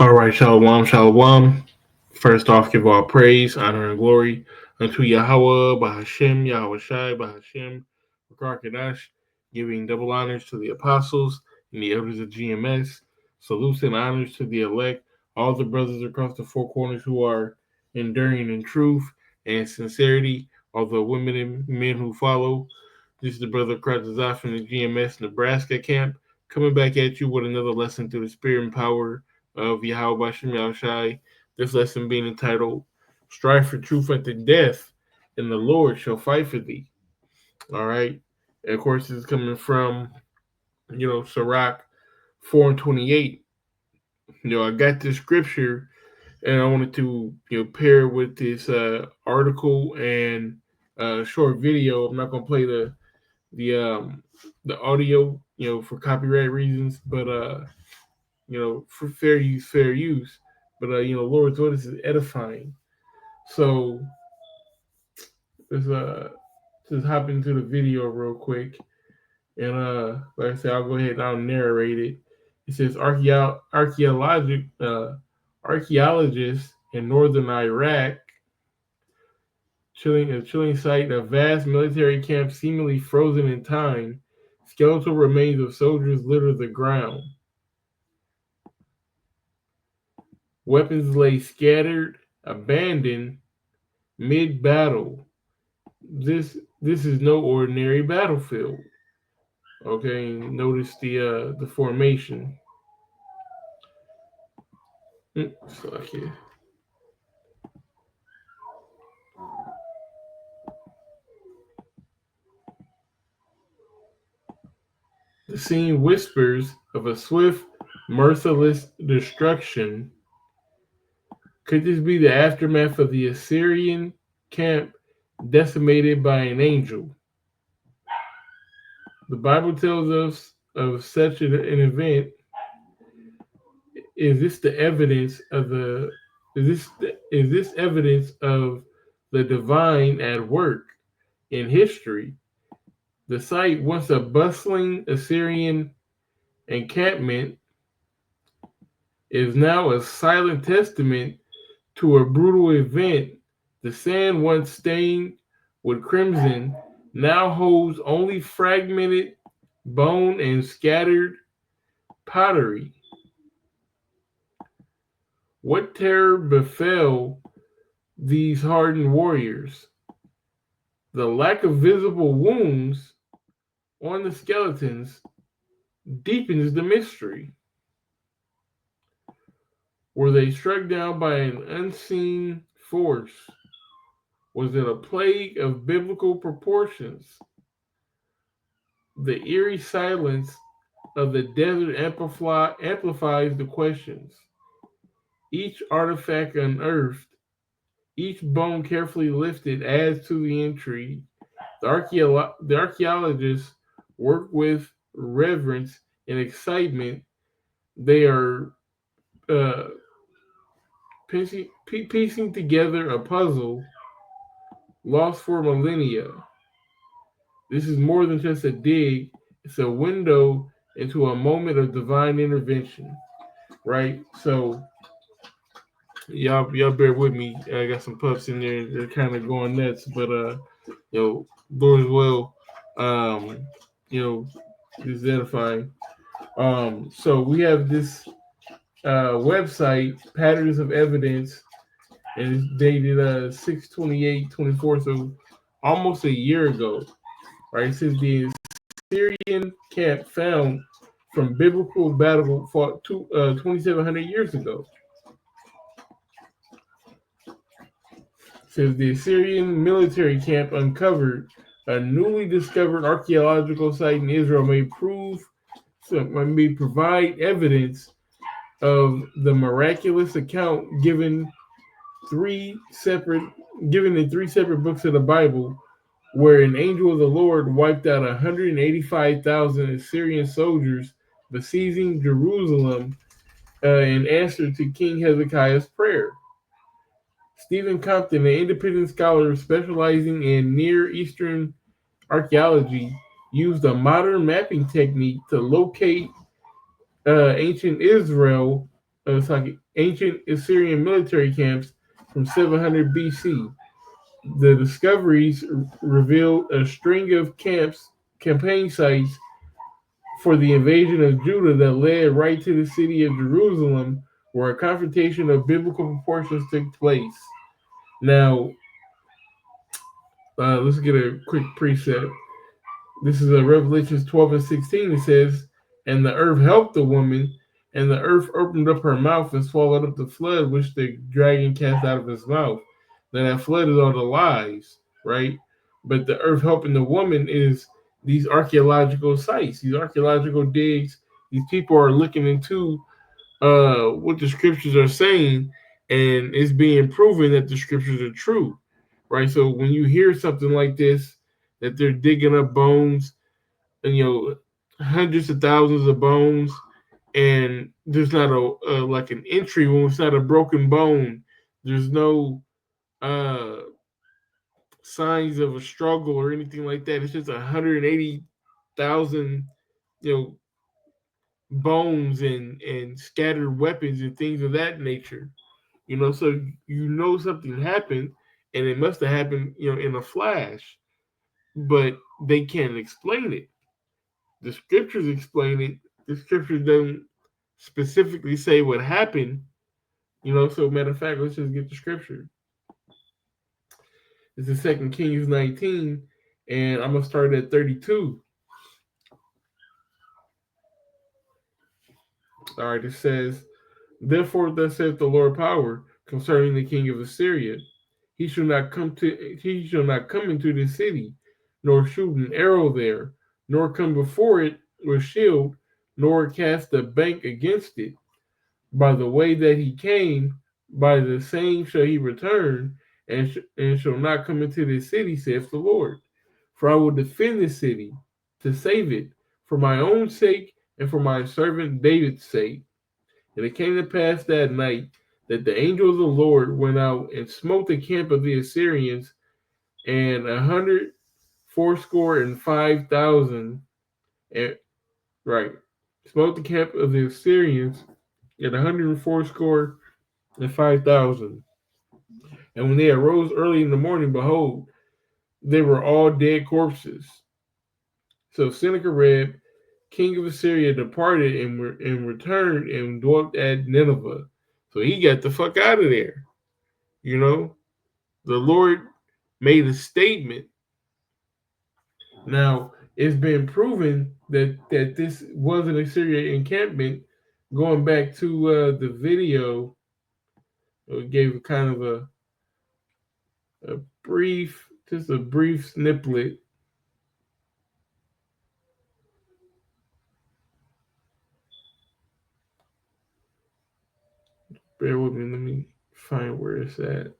All right, shalom, shalom. First off, give all praise, honor, and glory unto Yahweh, Bahashem, Yahweh Shai, Bahashem, Rakar giving double honors to the apostles and the elders of GMS. Salutes and honors to the elect, all the brothers across the four corners who are enduring in truth and sincerity, all the women and men who follow. This is the brother Kratazah from the GMS Nebraska camp, coming back at you with another lesson through the spirit and power of Yahweh Bashem Yahushai. This lesson being entitled Strive for Truth unto Death, and the Lord shall fight for thee. All right. And of course, this is coming from, Sirach 4 and 28. I got this scripture and I wanted to, pair with this article and short video. I'm not going to play the audio, for copyright reasons, but for fair use. But Lord's word is edifying. So let's hop into the video real quick, and like I said, I'll go ahead and I'll narrate it. It says archaeologists in northern Iraq, chilling sight, a vast military camp seemingly frozen in time. Skeletal remains of soldiers litter the ground. Weapons lay scattered, abandoned, mid-battle. This is no ordinary battlefield. Okay, notice the formation. The scene whispers of a swift, merciless destruction. Could this be the aftermath of the Assyrian camp decimated by an angel? The Bible tells us of such an event. Is this evidence of the divine at work in history? The site, once a bustling Assyrian encampment, is now a silent testament to a brutal event. The sand, once stained with crimson, now holds only fragmented bone and scattered pottery. What terror befell these hardened warriors? The lack of visible wounds on the skeletons deepens the mystery. Were they struck down by an unseen force? Was it a plague of biblical proportions? The eerie silence of the desert amplifies the questions. Each artifact unearthed, each bone carefully lifted adds to the intrigue. The archaeologists work with reverence and excitement. They are piecing together a puzzle lost for millennia. This is more than just a dig. It's a window into a moment of divine intervention, right? So y'all bear with me. I got some pups in there. They're kind of going nuts, but Lord as well, is edifying. So we have this website, Patterns of Evidence, and it's dated 6/28/24, so almost a year ago, right? It says the Syrian camp found from biblical battle fought 2,700 years ago. It says the Assyrian military camp uncovered a newly discovered archaeological site in Israel may provide evidence of the miraculous account given in three separate books of the Bible, where an angel of the Lord wiped out 185,000 Assyrian soldiers besieging Jerusalem in answer to King Hezekiah's prayer. Stephen Compton, an independent scholar specializing in Near Eastern archaeology, used a modern mapping technique to locate ancient Israel it's like ancient Assyrian military camps from 700 BC. The discoveries revealed a string of campaign sites for the invasion of Judah that led right to the city of Jerusalem, where a confrontation of biblical proportions took place. Now, let's get a quick precept. This is Revelations 12 and 16. It says, "And the earth helped the woman, and the earth opened up her mouth and swallowed up the flood which the dragon cast out of his mouth." Now, that flood is all the lies, right? But the earth helping the woman is these archaeological sites, these archaeological digs. These people are looking into what the scriptures are saying, and it's being proven that the scriptures are true, right? So when you hear something like this, that they're digging up bones, and hundreds of thousands of bones, and there's not a like an entry when it's not a broken bone. There's no uh signs of a struggle or anything like that. It's just 180,000, you know, bones and scattered weapons and things of that nature. So something happened, and it must have happened, in a flash, but they can't explain it. The scriptures explain it. The scriptures don't specifically say what happened. So matter of fact, let's just get the scripture. It's in 2 Kings 19, and I'm gonna start at 32. All right, it says, "Therefore, thus saith the Lord power concerning the king of Assyria: He shall not come into this city, nor shoot an arrow there, nor come before it with shield, nor cast a bank against it. By the way that he came, by the same shall he return, and shall not come into this city, saith the Lord. For I will defend this city to save it, for my own sake and for my servant David's sake." And it came to pass that night that the angel of the Lord went out and smote the camp of the Assyrians, and 185,000, right, smote the camp of the Assyrians at 185,000. And when they arose early in the morning, behold, they were all dead corpses. So Sennacherib, king of Assyria, departed and returned and dwelt at Nineveh. So he got the fuck out of there. The Lord made a statement. Now, it's been proven that this was an Assyrian encampment. Going back to the video, it gave kind of a brief snippet. Bear with me. Let me find where it's at.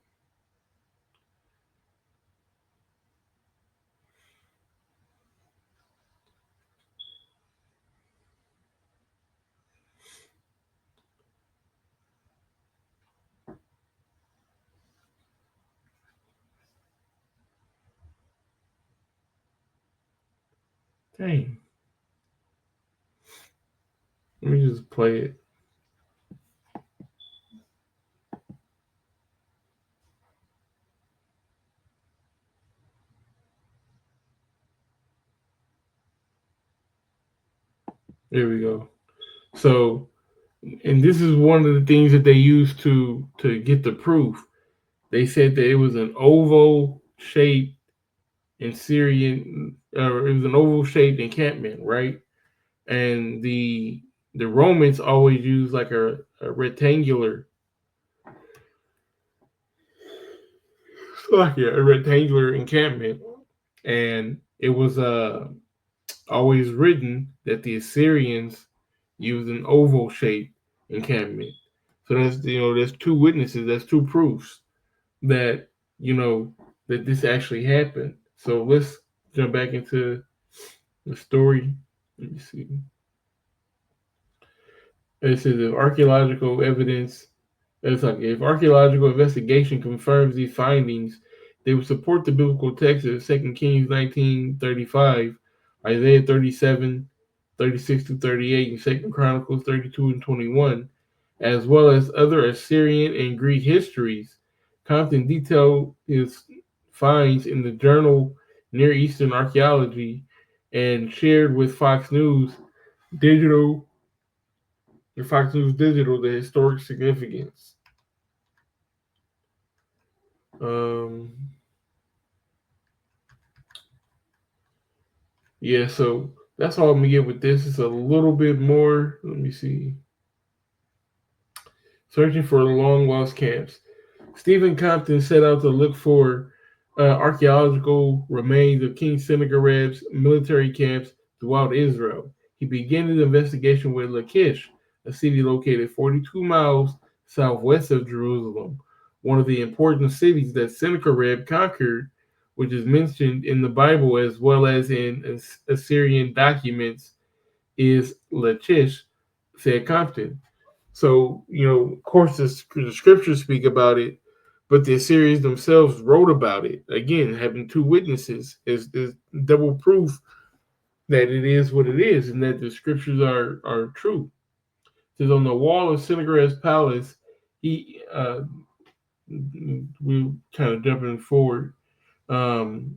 Dang. Let me just play it. There we go. So, and this is one of the things that they used to get the proof. They said that it was an oval shaped in Syrian, it was an oval shaped encampment, right? And the Romans always used like a rectangular, a rectangular encampment, and it was always written that the Assyrians used an oval shaped encampment. So that's two witnesses, that's two proofs that that this actually happened. So let's jump back into the story. Let me see. It says if archaeological evidence, it's like if archaeological investigation confirms these findings, they would support the biblical text of 2 Kings 19:35, Isaiah 37:36 to 38, and 2 Chronicles 32 and 21, as well as other Assyrian and Greek histories. Compton detailed his finds in the journal Near Eastern Archaeology and shared with Digital, Fox News Digital, the historic significance. Um, yeah, so that's all I'm gonna get with this. It's a little bit more. Let me see. Searching for long lost camps. Stephen Compton set out to look for archaeological remains of King Sennacherib's military camps throughout Israel. He began his investigation with Lachish, a city located 42 miles southwest of Jerusalem, one of the important cities that Sennacherib conquered, which is mentioned in the Bible as well as in Assyrian documents, is Lachish, said Compton. So, of course, the scriptures speak about it, but the Assyrians themselves wrote about it. Again, having two witnesses is double proof that it is what it is and that the scriptures are true. It says on the wall of Sennacherib's palace, he, we kind of jumping forward. Um,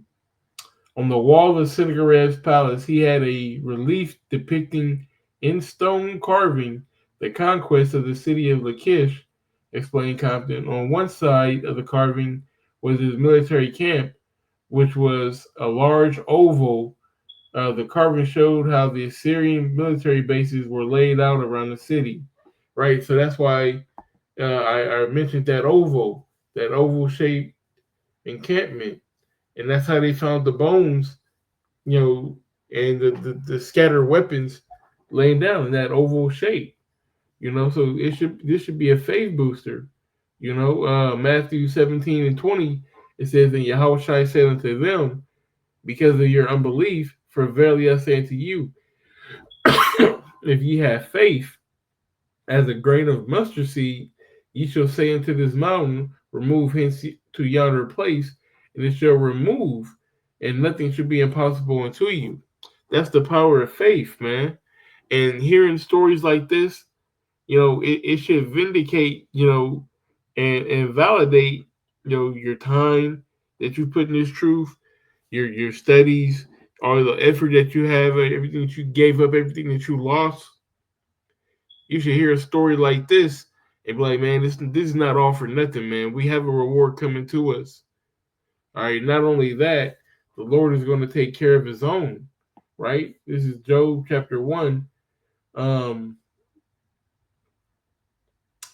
on the wall of Sennacherib's palace, he had a relief depicting in stone carving the conquest of the city of Lachish, explained Compton. On one side of the carving was his military camp, which was a large oval. The carving showed how the Assyrian military bases were laid out around the city, right? So that's why I mentioned that oval shaped encampment, and that's how they found the bones, and the scattered weapons laying down in that oval shape. So this should be a faith booster. Matthew 17:20, it says, and Yahushua said unto them, because of your unbelief, for verily I say unto you, if ye have faith as a grain of mustard seed, ye shall say unto this mountain, remove hence to yonder place, and it shall remove, and nothing should be impossible unto you. That's the power of faith, man. And hearing stories like this, it should vindicate, and validate, your time that you put in this truth, your studies, all the effort that you have, everything that you gave up, everything that you lost. You should hear a story like this and be like, man, this is not all for nothing, man. We have a reward coming to us. All right. Not only that, the Lord is going to take care of his own. Right? This is Job chapter 1.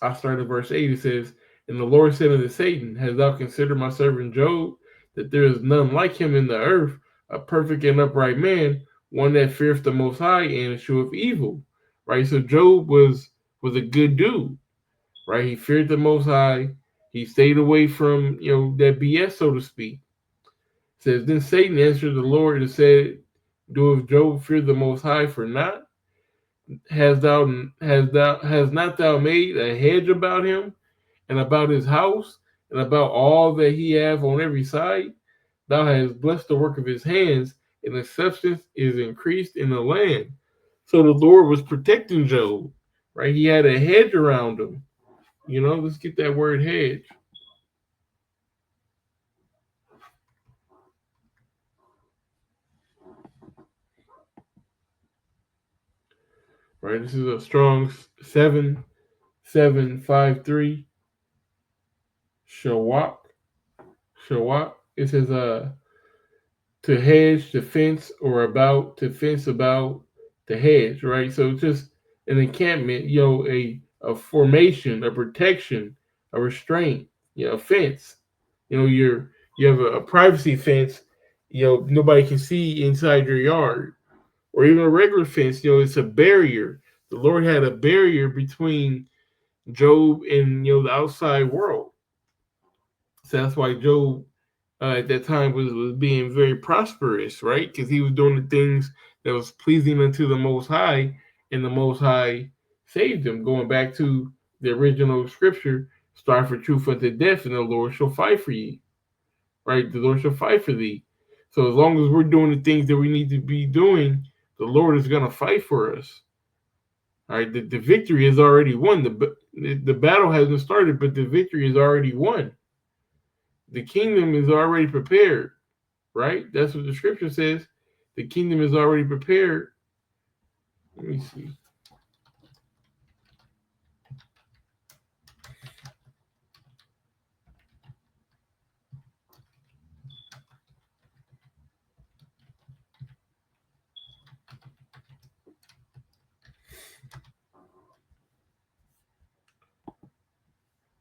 I start at verse 8. It says, and the Lord said unto Satan, hast thou considered my servant Job, that there is none like him in the earth, a perfect and upright man, one that feareth the Most High and escheweth evil. Right? So Job was a good dude. Right? He feared the Most High. He stayed away from, that BS, so to speak. It says, then Satan answered the Lord and said, doeth Job fear the Most High for naught? Has not thou made a hedge about him and about his house and about all that he hath on every side? Thou hast blessed the work of his hands, and his substance is increased in the land. So the Lord was protecting Job, right? He had a hedge around him. Let's get that word hedge. Right, this is a strong 7753. Shawak. It says to hedge, to fence, or about, to fence about, to hedge, right? So just an encampment, a formation, a protection, a restraint, a fence. You have a privacy fence, nobody can see inside your yard. Or even a regular fence, it's a barrier. The Lord had a barrier between Job and the outside world. So that's why Job at that time was being very prosperous, right? Because he was doing the things that was pleasing unto the Most High, and the Most High saved him. Going back to the original scripture, strive for truth unto death, and the Lord shall fight for you. Right? The Lord shall fight for thee. So as long as we're doing the things that we need to be doing, the Lord is going to fight for us. All right, the victory is already won. The battle hasn't started, but the victory is already won. The kingdom is already prepared, right? That's what the scripture says. The kingdom is already prepared. Let me see.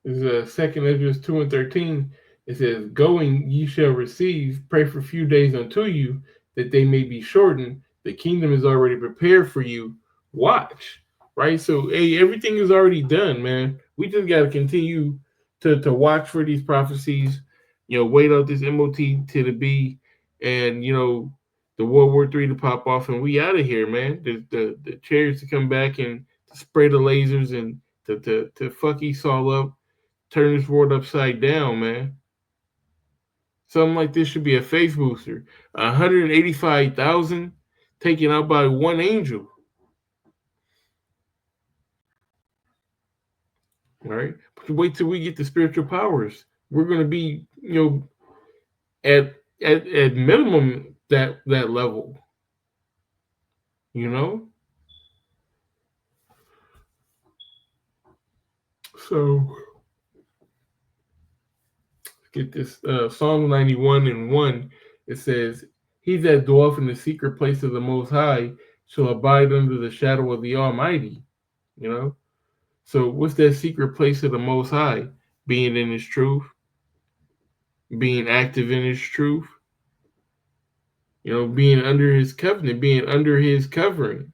This is 2 Ezra 2 and 13. It says, "Going ye shall receive, pray for a few days unto you, that they may be shortened. The kingdom is already prepared for you. Watch." Right? So, hey, everything is already done, man. We just got to continue to watch for these prophecies, wait out this MOT to the B, and, the World War III to pop off, and we out of here, man. The chariots to come back and to spray the lasers and to fuck Esau up, turn this world upside down, man. Something like this should be a faith booster. 185,000 taken out by one angel. All right. But wait till we get the spiritual powers. We're gonna be, at minimum that level. You know? So get this Psalm 91 and 1. It says, "He that dwelleth in the secret place of the Most High shall abide under the shadow of the Almighty." You know? So what's that secret place of the Most High? Being in His truth, being active in His truth, being under His covenant, being under His covering.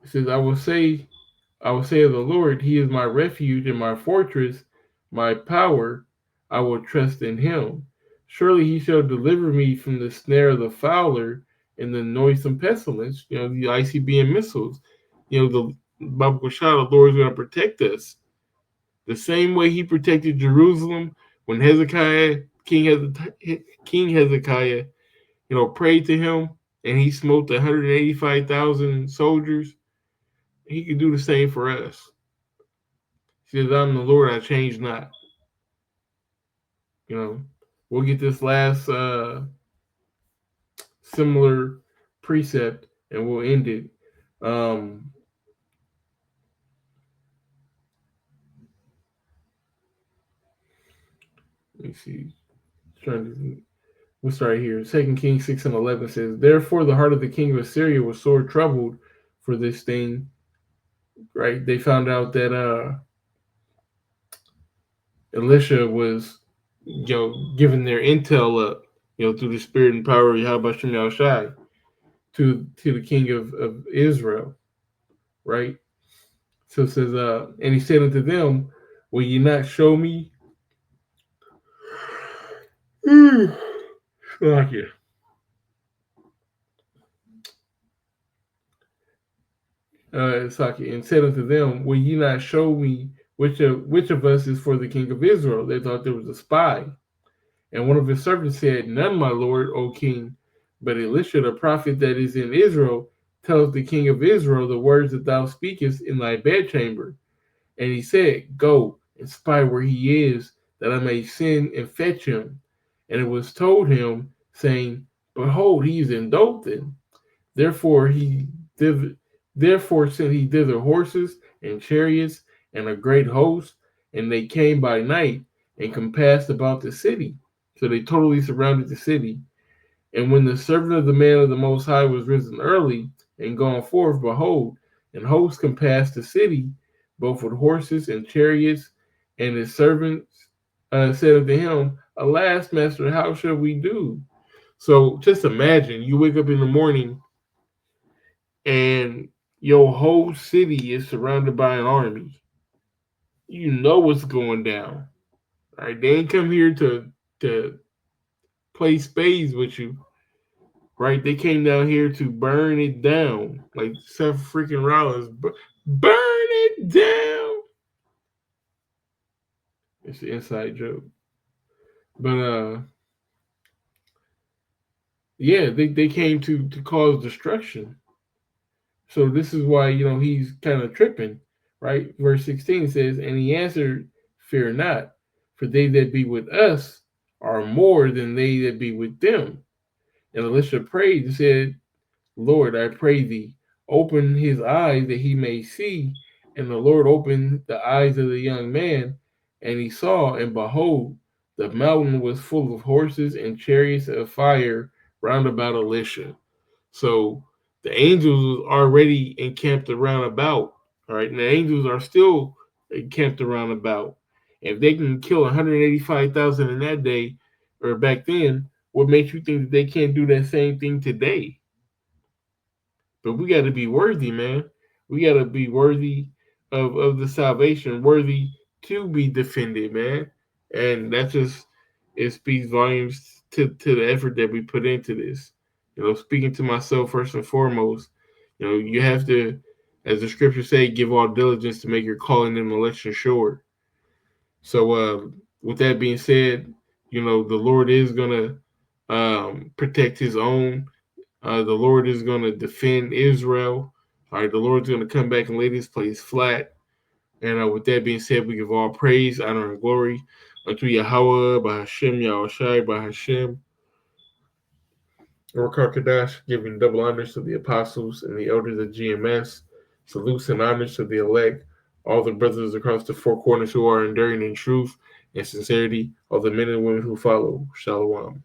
It says, I will say of the Lord, He is my refuge and my fortress, my power. I will trust in Him. Surely He shall deliver me from the snare of the fowler and the noisome pestilence, the ICBM missiles. The Bible shot, the Lord is going to protect us. The same way He protected Jerusalem when King Hezekiah, prayed to Him and He smote 185,000 soldiers. He can do the same for us. He says, "I'm the Lord, I change not." We'll get this last similar precept and we'll end it. Let me see. We'll start here. 2 Kings 6 and 11 says, "Therefore the heart of the king of Assyria was sore troubled for this thing." Right? They found out that Elisha was, giving their intel up, through the spirit and power of Yahweh Shem Yahushai to the king of Israel. Right? So it says, and he said unto them, "Will ye not show me?" Salakia. And said unto them, "Will ye not show me which of us is for the king of Israel?" They thought there was a spy. And one of his servants said, "None, my lord, O king. But Elisha, the prophet that is in Israel, tells the king of Israel the words that thou speakest in thy bedchamber." And he said, "Go and spy where he is, that I may send and fetch him." And it was told him, saying, "Behold, he is in Dothan." Therefore sent he thither horses and chariots and a great host, and they came by night and compassed about the city. So they totally surrounded the city. And when the servant of the man of the Most High was risen early and gone forth, behold, an host compassed the city, both with horses and chariots. And his servants said unto him, "Alas, master, how shall we do?" So just imagine you wake up in the morning and your whole city is surrounded by an army. You know what's going down. All right, they ain't come here to play spades with you. Right? They came down here to burn it down. Like Seth freaking Rollins. Burn it down. It's an inside joke. But yeah, they came to cause destruction. So this is why, he's kind of tripping, right? Verse 16 says, and he answered, fear not, for they that be with us are more than they that be with them. And Elisha prayed and said, Lord, I pray thee, open his eyes that he may see. And the Lord opened the eyes of the young man, and he saw, and behold, the mountain was full of horses and chariots of fire round about Elisha. So the angels was already encamped around about. All right, and the angels are still encamped around about. If they can kill 185,000 in that day or back then, what makes you think that they can't do that same thing today? But we got to be worthy, man. We got to be worthy of the salvation, worthy to be defended, man. And that just it speaks volumes to the effort that we put into this. Speaking to myself first and foremost, you have to, as the scriptures say, give all diligence to make your calling and election sure. So, with that being said, the Lord is gonna protect His own. The Lord is going to defend Israel. All right, the Lord's going to come back and lay this place flat. And with that being said, we give all praise, honor, and glory unto Yahweh, Bahashem, Yahushai, Bahashem, Rakakadash, giving double honors to the apostles and the elders of GMS, salutes and honors to the elect, all the brothers across the four corners who are enduring in truth and sincerity, all the men and women who follow. Shalom.